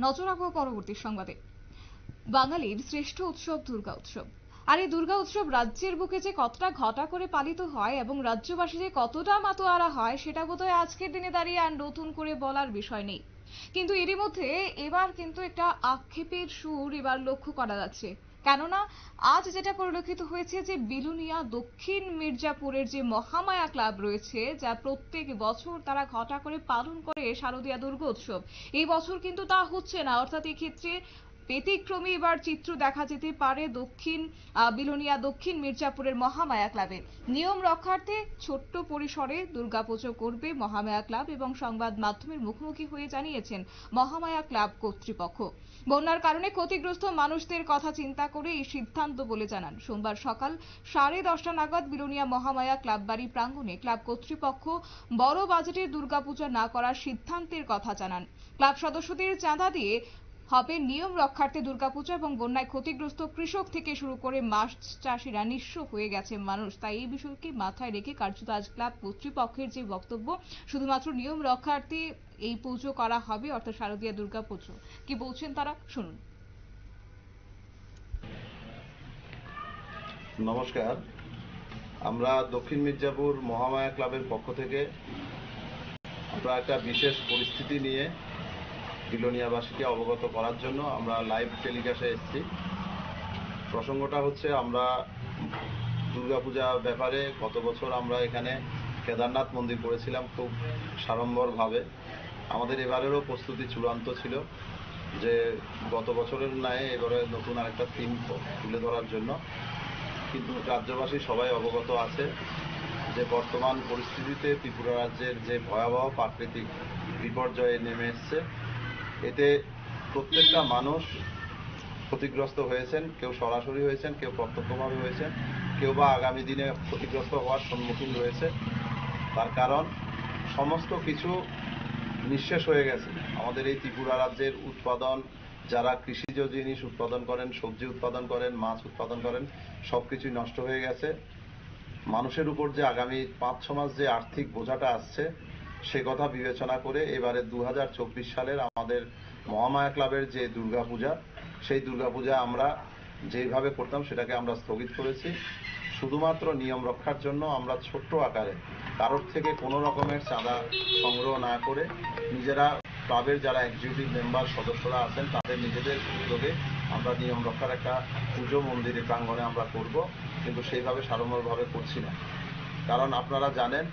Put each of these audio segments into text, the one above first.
নজর রাখবো পরবর্তী সংবাদে। বাঙালির শ্রেষ্ঠ উৎসব দুর্গা উৎসব। আর এই দুর্গা উৎসব রাজ্যের বুকে যে কতটা ঘটা করে পালিত হয় এবং রাজ্যবাসী যে কতটা মাতোয়ারা হয় সেটা বোধহয় আজকের দিনে দাঁড়িয়ে আর নতুন করে বলার বিষয় নেই। কিন্তু এরই মধ্যে এবার কিন্তু একটা আক্ষেপের সুর এবার লক্ষ্য করা যাচ্ছে। কেননা আজ যেটা পরিলক্ষিত হয়েছে যে বিলুনিয়া দক্ষিণ মির্জাপুরের যে মহামায়া ক্লাব রয়েছে, যা প্রত্যেক বছর তারা ঘটা করে পালন করে শারদীয়া দুর্গোৎসব, এই বছর কিন্তু তা হচ্ছে না। অর্থাৎ এক্ষেত্রে ব্যতিক্রমী এবার চিত্র দেখা যেতে পারে বিলোনিয়া দক্ষিণ মির্জাপুরের মহামায়া ক্লাবে। নিয়ম রক্ষার্থে ছোট্ট পরিসরে দুর্গাপুজো করবে মহামায়া ক্লাব এবং সংবাদ মাধ্যমের মুখোমুখি হয়ে জানিয়েছেন মহামায়া ক্লাব কর্তৃপক্ষ। বন্যার কারণে ক্ষতিগ্রস্ত মানুষদের কথা চিন্তা করে এই সিদ্ধান্ত বলে জানান। সোমবার সকাল 10:30 নাগাদ বিলোনিয়া মহামায়া ক্লাব বাড়ি প্রাঙ্গণে ক্লাব কর্তৃপক্ষ বড় বাজেটের দুর্গাপূজা না করার সিদ্ধান্তের কথা জানান। ক্লাব সদস্যদের চাঁদা দিয়ে হবে নিয়ম রক্ষার্থে দুর্গাপূজা এবং বন্যায় ক্ষতিগ্রস্ত কৃষক থেকে শুরু করে মাছ চাষিরা নিঃস্ব হয়ে গেছে মানুষ। তাই এই বিষয়কে মাথায় রেখে কার্যত আজ ক্লাব কর্তৃপক্ষের যে বক্তব্য, শুধুমাত্র নিয়ম রক্ষার্থে এই পুজো করা হবে, অর্থাৎ শারদীয়া দুর্গা পুজো। কি বলছেন তারা, শুনুন। নমস্কার। আমরা দক্ষিণ মির্জাপুর মহামায়া ক্লাবের পক্ষ থেকে আমরা একটা বিশেষ পরিস্থিতি নিয়ে বিলোনিয়াবাসীকে অবগত করার জন্য আমরা লাইভ টেলিকাস্টে এসেছি। প্রসঙ্গটা হচ্ছে, আমরা দুর্গাপূজা ব্যাপারে গত বছর আমরা এখানে কেদারনাথ মন্দির করেছিলাম খুব সাড়ম্বরভাবে। আমাদের এবারেরও প্রস্তুতি চূড়ান্ত ছিল যে গত বছরের ন্যায় এবারে নতুন আরেকটা থিম তুলে ধরার জন্য। কিন্তু রাজ্যবাসী সবাই অবগত আছে যে বর্তমান পরিস্থিতিতে ত্রিপুরা রাজ্যের যে ভয়াবহ প্রাকৃতিক বিপর্যয়ে নেমে এসছে, এতে প্রত্যেকটা মানুষ ক্ষতিগ্রস্ত হয়েছেন। কেউ সরাসরি হয়েছেন, কেউ প্রত্যক্ষভাবে হয়েছেন, কেউ বা আগামী দিনে ক্ষতিগ্রস্ত হওয়ার সম্মুখীন রয়েছে। তার কারণ সমস্ত কিছু নিঃশেষ হয়ে গেছে। আমাদের এই ত্রিপুরা রাজ্যের উৎপাদন, যারা কৃষিজ জিনিস উৎপাদন করেন, সবজি উৎপাদন করেন, মাছ উৎপাদন করেন, সব কিছুই নষ্ট হয়ে গেছে। মানুষের উপর যে আগামী 5-6 মাস যে আর্থিক বোঝাটা আসছে, সে কথা বিবেচনা করে এবারে 2024 সালের আমাদের মহামায়া ক্লাবের যে দুর্গাপূজা, সেই দুর্গাপূজা আমরা যেভাবে করতাম সেটাকে আমরা স্থগিত করেছি। শুধুমাত্র নিয়ম রক্ষার জন্য আমরা ছোট্ট আকারে কারোর থেকে কোনো রকমের চাঁদা সংগ্রহ না করে নিজেরা ক্লাবের যারা এক্সিকিউটিভ মেম্বার সদস্যরা আছেন তাদের নিজেদের উদ্যোগে আমরা নিয়ম রক্ষার একটা পুজো মন্দিরে প্রাঙ্গণে আমরা করব, কিন্তু সেইভাবে সাড়ম্বরভাবে করছি না। কারণ আপনারা জানেন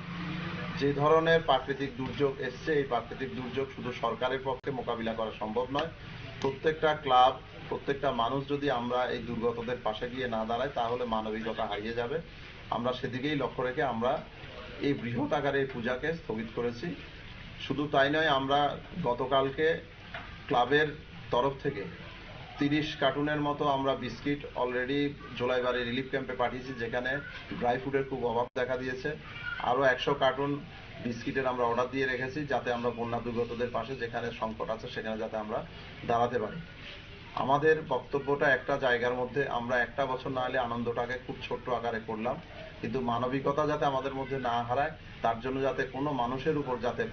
যে ধরনের প্রাকৃতিক দুর্যোগ এসছে, এই প্রাকৃতিক দুর্যোগ শুধু সরকারের পক্ষে মোকাবিলা করা সম্ভব নয়। প্রত্যেকটা ক্লাব, প্রত্যেকটা মানুষ যদি আমরা এই দুর্গতদের পাশে গিয়ে না দাঁড়াই, তাহলে মানবিকতা হারিয়ে যাবে। আমরা সেদিকেই লক্ষ্য রেখে আমরা এই বৃহৎ আকারে এই পূজাকে স্থগিত করেছি। শুধু তাই নয়, আমরা গতকালকে ক্লাবের তরফ থেকে 30 কার্টুনের মতো আমরা বিস্কিট অলরেডি জোলাইবাড়ি রিলিফ ক্যাম্পে পাঠিয়েছি, যেখানে ড্রাই ফুডের খুব অভাব দেখা দিয়েছে। আরও 100 কার্টুন বিস্কিটের আমরা অর্ডার দিয়ে রেখেছি, যাতে আমরা বন্যা দুর্গতদের পাশে যেখানে সংকট আছে সেখানে যাতে আমরা দাঁড়াতে পারি। আমাদের বক্তব্যটা একটা জায়গার মধ্যে, আমরা একটা বছর না হলে আনন্দটাকে খুব ছোট্ট আকারে করলাম, কিন্তু মানবিকতা যাতে আমাদের মধ্যে না হারায়, তার জন্য যাতে কোনো মানুষের উপর যাতে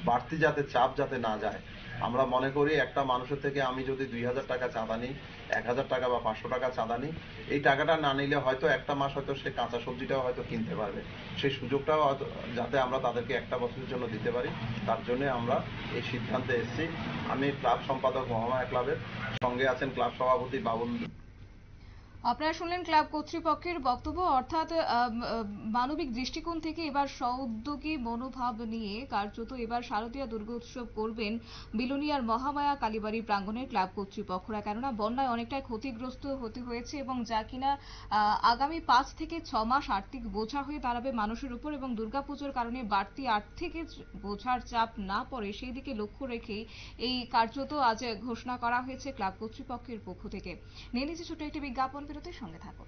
বাড়তি যাতে চাপ যাতে না যায়। আমরা মনে করি একটা মানুষের থেকে আমি যদি 2000 টাকা চাঁদা নিই, 1000 টাকা বা 500 টাকা চাঁদা নিই, এই টাকাটা না নিলে হয়তো একটা মাস হয়তো সে কাঁচা সবজিটাও হয়তো কিনতে পারবে। সেই সুযোগটাও যাতে আমরা তাদেরকে একটা বছরের জন্য দিতে পারি, তার জন্য আমরা এই সিদ্ধান্তে এসেছি। আমি ক্লাব সম্পাদক মহামায়া ক্লাবের, সঙ্গে আছেন ক্লাব সভাপতি বাবুল। আপনারা শুনলেন ক্লাব কর্তৃপক্ষের বক্তব্য। অর্থাৎ মানবিক দৃষ্টিকোণ থেকে এবার সউদ্যোগী মনোভাব নিয়ে কার্যত এবার শারদীয়া দুর্গোৎসব করবেন বিলোনিয়ার মহামায়া কালীবাড়ি প্রাঙ্গণের ক্লাব কর্তৃপক্ষরা। কেননা বন্যায় অনেকটাই ক্ষতিগ্রস্ত হতে হয়েছে এবং যা কিনা আগামী 5 থেকে 6 মাস আর্থিক বোঝা হয়ে দাঁড়াবে মানুষের উপর, এবং দুর্গাপুজোর কারণে বাড়তি আর্থিক বোঝার চাপ না পড়ে সেই দিকে লক্ষ্য রেখেই এই কার্যত আজ ঘোষণা করা হয়েছে ক্লাব কর্তৃপক্ষের পক্ষ থেকে। নিয়ে নিচ্ছে ছোট্ট একটি বিজ্ঞাপন বিরতির, সঙ্গে থাকুন।